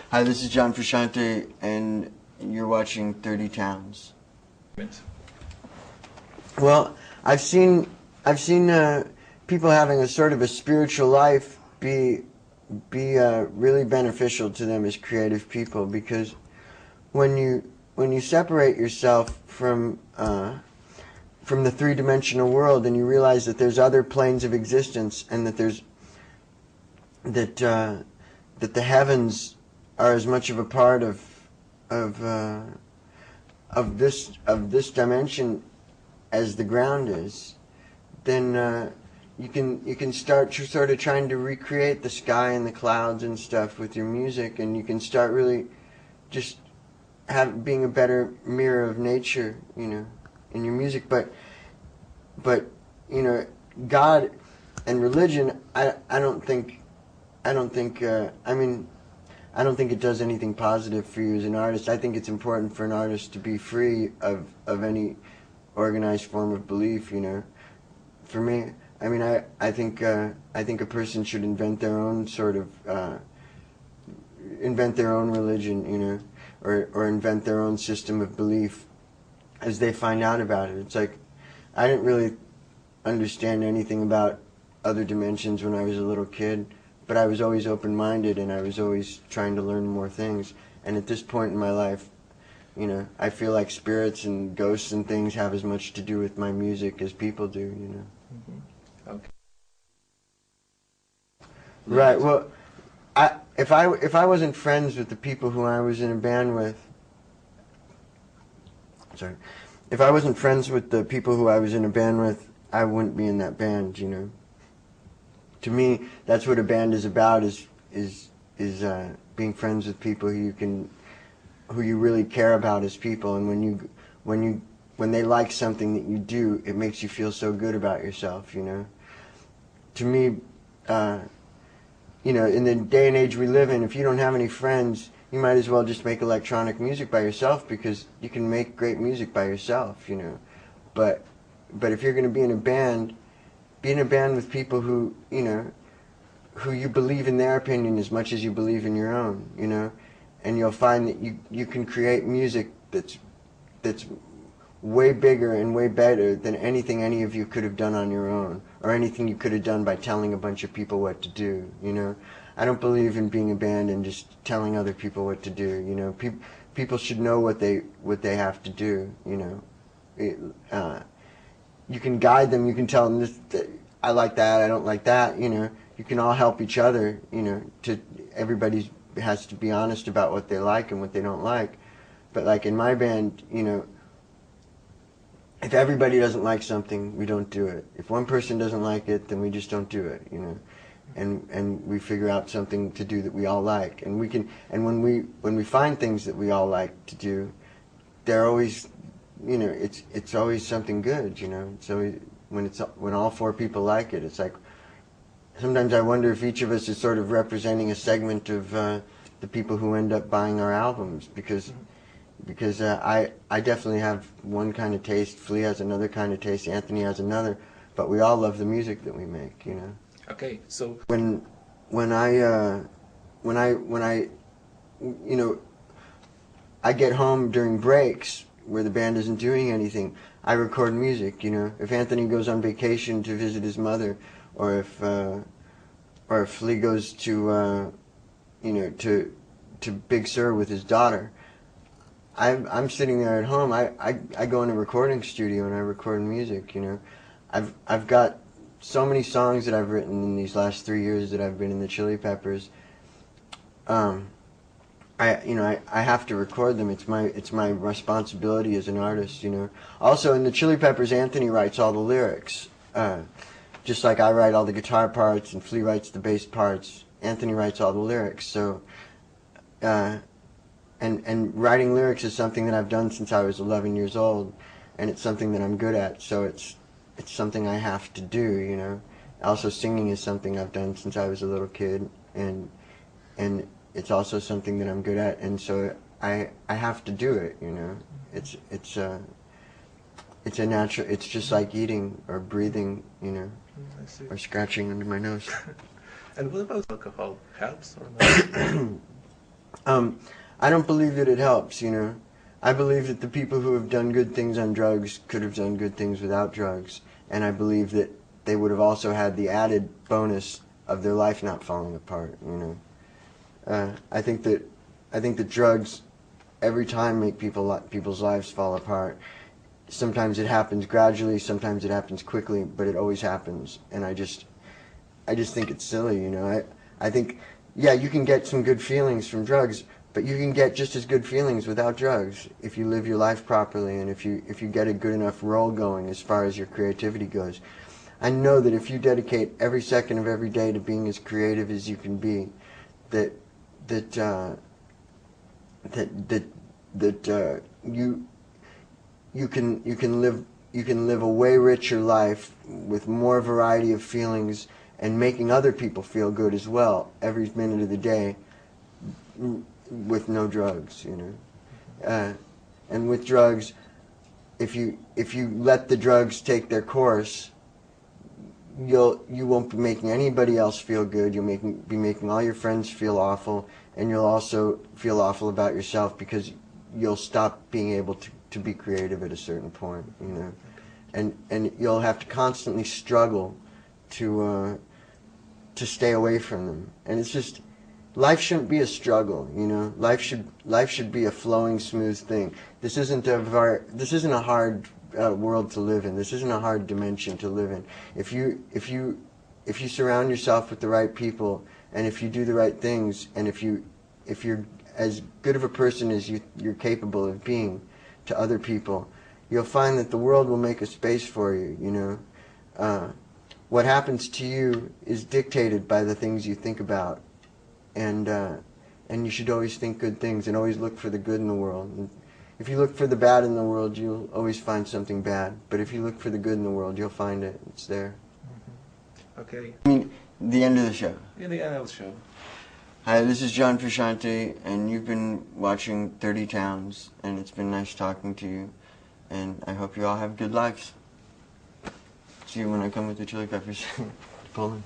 Hi, this is John Frusciante, and you're watching 30 Towns. Well, I've seen people having a sort of a spiritual life be really beneficial to them as creative people, because when you separate yourself from the three-dimensional world and you realize that there's other planes of existence, and that the heavens are as much of a part of this dimension as the ground is, then you can start sort of trying to recreate the sky and the clouds and stuff with your music, and you can start really just being a better mirror of nature, you know, in your music. But you know, God and religion, I don't think it does anything positive for you as an artist. I think it's important for an artist to be free of any organized form of belief, you know. For me, I mean, I think a person should invent their own sort of invent their own religion, you know, or invent their own system of belief as they find out about it. It's like, I didn't really understand anything about other dimensions when I was a little kid, but I was always open-minded, and I was always trying to learn more things. And at this point in my life, you know, I feel like spirits and ghosts and things have as much to do with my music as people do, you know. Mm-hmm. Okay. Right. Well, if I wasn't friends with the people who I was in a band with, if I wasn't friends with the people who I was in a band with, I wouldn't be in that band, you know. To me, that's what a band is about: is being friends with people who you really care about as people. And when they like something that you do, it makes you feel so good about yourself, you know. To me, you know, in the day and age we live in, if you don't have any friends, you might as well just make electronic music by yourself, because you can make great music by yourself, you know. But if you're going to be in a band, be in a band with people who, you know, who you believe in their opinion as much as you believe in your own, you know. And you'll find that you can create music that's way bigger and way better than anything any of you could have done on your own, or anything you could have done by telling a bunch of people what to do, you know. I don't believe in being a band and just telling other people what to do, you know. People should know what they have to do, you know. You can guide them, you can tell them, I like that, I don't like that, you know. You can all help each other, you know. Everybody has to be honest about what they like and what they don't like. But like in my band, you know, if everybody doesn't like something, we don't do it. If one person doesn't like it, then we just don't do it, you know. And we figure out something to do that we all like. And when we find things that we all like to do, they're always, you know, it's always something good, you know. So when all four people like it, it's like, sometimes I wonder if each of us is sort of representing a segment of the people who end up buying our albums, because I definitely have one kind of taste, Flea has another kind of taste, Anthony has another, but we all love the music that we make, you know. Okay, so when I you know, I get home during breaks where the band isn't doing anything, I record music, you know. If Anthony goes on vacation to visit his mother, or if Flea goes to you know, to Big Sur with his daughter, I'm sitting there at home. I go in a recording studio and I record music, you know. I've got so many songs that I've written in these last 3 years that I've been in the Chili Peppers. I have to record them. It's my responsibility as an artist, you know. Also, in the Chili Peppers, Anthony writes all the lyrics. Just like I write all the guitar parts and Flea writes the bass parts, Anthony writes all the lyrics. So, and writing lyrics is something that I've done since I was 11 years old, and it's something that I'm good at. So it's something I have to do, you know. Also, singing is something I've done since I was a little kid, and it's also something that I'm good at, and so I have to do it, you know. It's a natural. It's just like eating or breathing, you know, or scratching under my nose. And what about alcohol? Helps or not? I don't believe that it helps, you know. I believe that the people who have done good things on drugs could have done good things without drugs, and I believe that they would have also had the added bonus of their life not falling apart, you know. I think that drugs every time make people's lives fall apart. Sometimes it happens gradually, sometimes it happens quickly, but it always happens, and I just think it's silly, you know. I think, yeah, you can get some good feelings from drugs, but you can get just as good feelings without drugs if you live your life properly and if you get a good enough roll going as far as your creativity goes. I know that if you dedicate every second of every day to being as creative as you can be, that you can live a way richer life with more variety of feelings and making other people feel good as well every minute of the day with no drugs, you know. And with drugs, if you let the drugs take their course, you won't be making anybody else feel good. You'll be making all your friends feel awful, and you'll also feel awful about yourself because you'll stop being able to be creative at a certain point, you know. And you'll have to constantly struggle to stay away from them. And it's just, life shouldn't be a struggle, you know. Life should be a flowing, smooth thing. This isn't a hard world to live in. This isn't a hard dimension to live in. If you surround yourself with the right people, and if you do the right things, and if you're as good of a person as you're capable of being to other people, you'll find that the world will make a space for you, you know. What happens to you is dictated by the things you think about, and you should always think good things and always look for the good in the world. And if you look for the bad in the world, you'll always find something bad. But if you look for the good in the world, you'll find it. It's there. Mm-hmm. Okay. I mean, the end of the show. Yeah, the end of the show. Hi, this is John Frusciante, and you've been watching 30 Towns, and it's been nice talking to you, and I hope you all have good lives. See you when I come with the chili peppers to Poland.